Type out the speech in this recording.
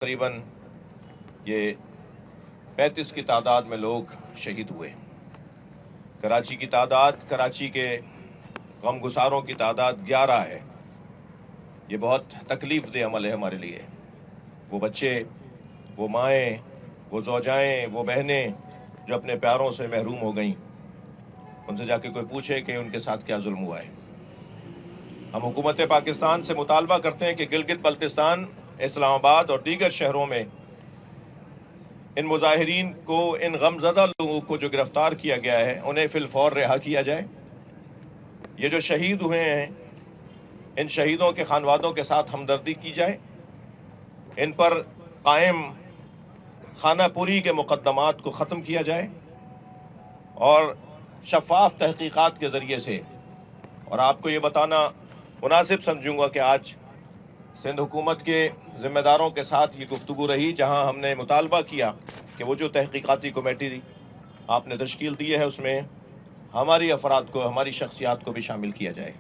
تقریباً یہ 35 کی تعداد میں لوگ شہید ہوئے۔ کراچی کی تعداد، کراچی کے غم گساروں کی تعداد 11 ہے۔ یہ بہت تکلیف دہ عمل ہے ہمارے لیے۔ وہ بچے، وہ مائیں، وہ زوجائیں، وہ بہنیں جو اپنے پیاروں سے محروم ہو گئیں، ان سے جا کے کوئی پوچھے کہ ان کے ساتھ کیا ظلم ہوا ہے۔ ہم حکومت پاکستان سے مطالبہ کرتے ہیں کہ گلگت بلتستان، اسلام آباد اور دیگر شہروں میں ان مظاہرین کو، ان غمزدہ لوگوں کو جو گرفتار کیا گیا ہے، انہیں فی الفور رہا کیا جائے۔ یہ جو شہید ہوئے ہیں، ان شہیدوں کے خانوادوں کے ساتھ ہمدردی کی جائے، ان پر قائم خانہ پوری کے مقدمات کو ختم کیا جائے اور شفاف تحقیقات کے ذریعے سے۔ اور آپ کو یہ بتانا مناسب سمجھوں گا کہ آج سندھ حکومت کے ذمہ داروں کے ساتھ یہ گفتگو رہی، جہاں ہم نے مطالبہ کیا کہ وہ جو تحقیقاتی کمیٹی آپ نے تشکیل دی ہے، اس میں ہماری افراد کو، ہماری شخصیات کو بھی شامل کیا جائے۔